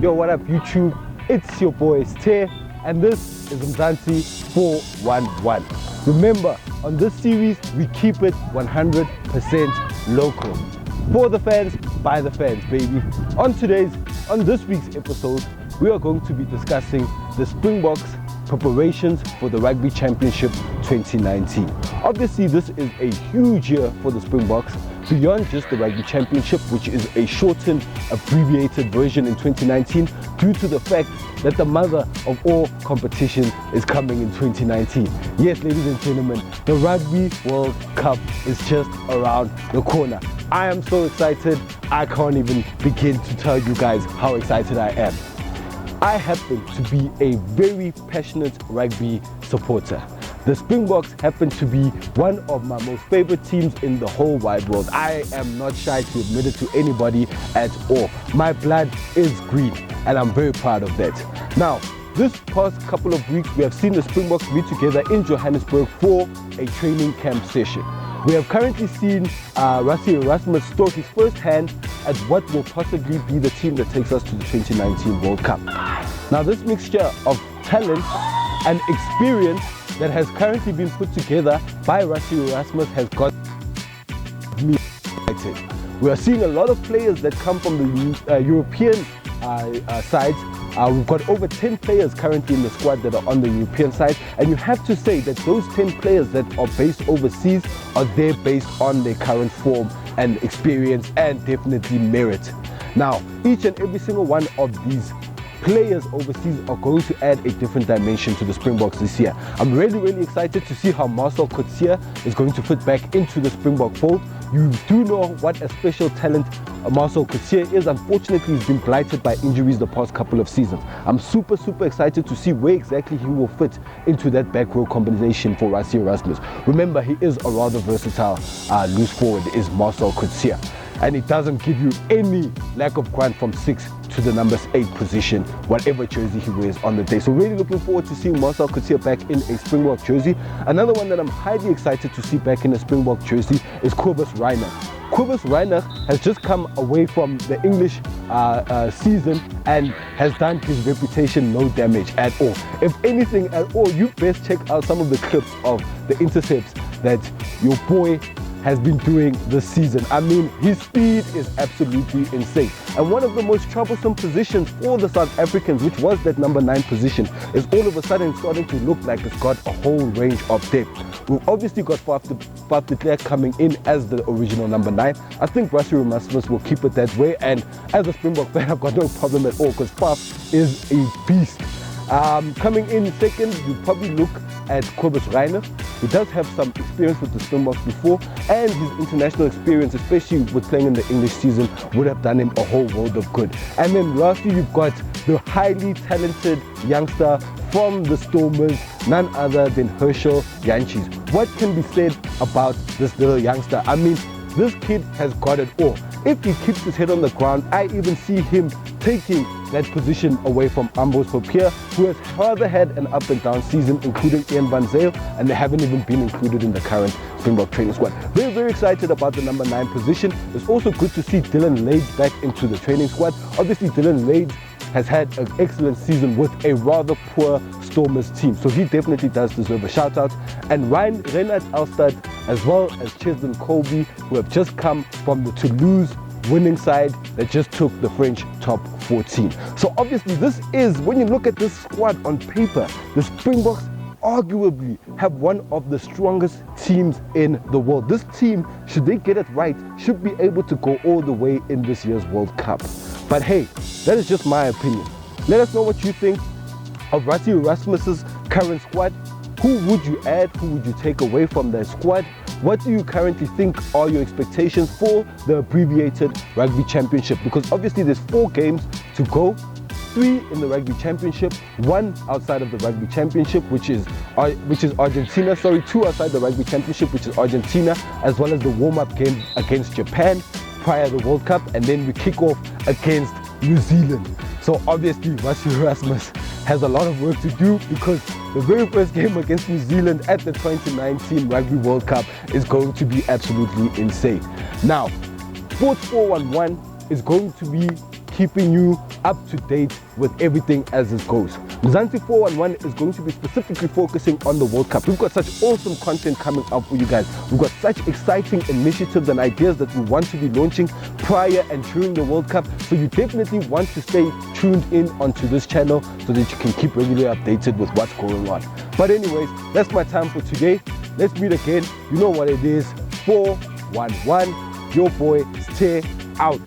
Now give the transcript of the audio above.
Yo, what up YouTube? It's your boy Ste, and this is Mzansi411. Remember, on this series, we keep it 100% local. For the fans, by the fans, baby. On this week's episode, we are going to be discussing the Springboks preparations for the Rugby Championship 2019. Obviously, this is a huge year for the Springboks, beyond just the Rugby Championship, which is a shortened, abbreviated version in 2019, due to the fact that the mother of all competition is coming in 2019. Yes, ladies and gentlemen, the Rugby World Cup is just around the corner. I am so excited, I can't even begin to tell you guys how excited I am. I happen to be a very passionate rugby supporter. The Springboks happen to be one of my most favorite teams in the whole wide world. I am not shy to admit it to anybody at all. My blood is green, and I'm very proud of that. Now, this past couple of weeks, we have seen the Springboks meet together in Johannesburg for a training camp session. We have currently seen Rassie stoke his first hand at what will possibly be the team that takes us to the 2019 World Cup. Now, this mixture of talent and experience that has currently been put together by Rassie has got me excited. We are seeing a lot of players that come from the European sides. We've got over 10 players currently in the squad that are on the European side, and you have to say that those 10 players that are based overseas are there based on their current form and experience and definitely merit. Now, each and every single one of these players overseas are going to add a different dimension to the Springboks this year. I'm really excited to see how Marcel Coetzee is going to fit back into the Springbok fold. You do know what a special talent Marcel Coetzee is. Unfortunately, he's been blighted by injuries the past couple of seasons. I'm super excited to see where exactly he will fit into that back row combination for Rassie. Remember, he is a rather versatile loose forward, is Marcel Coetzee. And it doesn't give you any lack of grunt from 6 to the number 8 position, whatever jersey he wears on the day. So really looking forward to seeing Marcel Coetzee back in a Springbok jersey. Another one that I'm highly excited to see back in a Springbok jersey is Kobus Reinach. Kobus Reinach has just come away from the English season and has done his reputation no damage at all. If anything at all, you best check out some of the clips of the intercepts that your boy has been doing this season. I mean, his speed is absolutely insane. And one of the most troublesome positions for the South Africans, which was that number 9 position, is all of a sudden starting to look like it's got a whole range of depth. We've obviously got Faf de Klerk coming in as the original number 9. I think Rassie will keep it that way, and as a Springbok fan, I've got no problem at all, because Faf is a beast. Coming in second, you probably look at Kobus Reinach. He does have some experience with the Springboks before, and his international experience, especially with playing in the English season, would have done him a whole world of good. And then lastly, you've got the highly talented youngster from the Stormers, none other than Herschel Jantjies. What can be said about this little youngster? I mean, this kid has got it all. If he keeps his head on the ground, I even see him taking that position away from Ambros Papier, who has rather had an up and down season, including Ian Van Zyl, and they haven't even been included in the current Springbok training squad. Very excited about the number 9 position. It's also good to see Dylan Lades back into the training squad. Obviously, Dylan Lades has had an excellent season with a rather poor Stormers team, so he definitely does deserve a shout out. And Reinhard Elstad, as well as Cheslin Colby, who have just come from the Toulouse winning side that just took the French top 14. So obviously, this is, when you look at this squad on paper, the Springboks arguably have one of the strongest teams in the world. This team, should they get it right, should be able to go all the way in this year's World Cup. But hey, that is just my opinion. Let us know what you think of Rassie current squad. Who would you add? Who would you take away from their squad? What do you currently think are your expectations for the abbreviated Rugby Championship? Because obviously there's 4 games to go. 3 in the Rugby Championship, 1 outside of the Rugby Championship, which is Argentina. 2 outside the Rugby Championship, which is Argentina, as well as the warm-up game against Japan prior to the World Cup, and then we kick off against New Zealand. So obviously Rassie has a lot of work to do, because the very first game against New Zealand at the 2019 Rugby World Cup is going to be absolutely insane. Now, Sports 411 is going to be keeping you up to date with everything as it goes. Mzansi411 is going to be specifically focusing on the World Cup. We've got such awesome content coming up for you guys. We've got such exciting initiatives and ideas that we want to be launching prior and during the World Cup. So you definitely want to stay tuned in onto this channel so that you can keep regularly updated with what's going on. But anyways, that's my time for today. Let's meet again. You know what it is. 411. Your boy Stay out.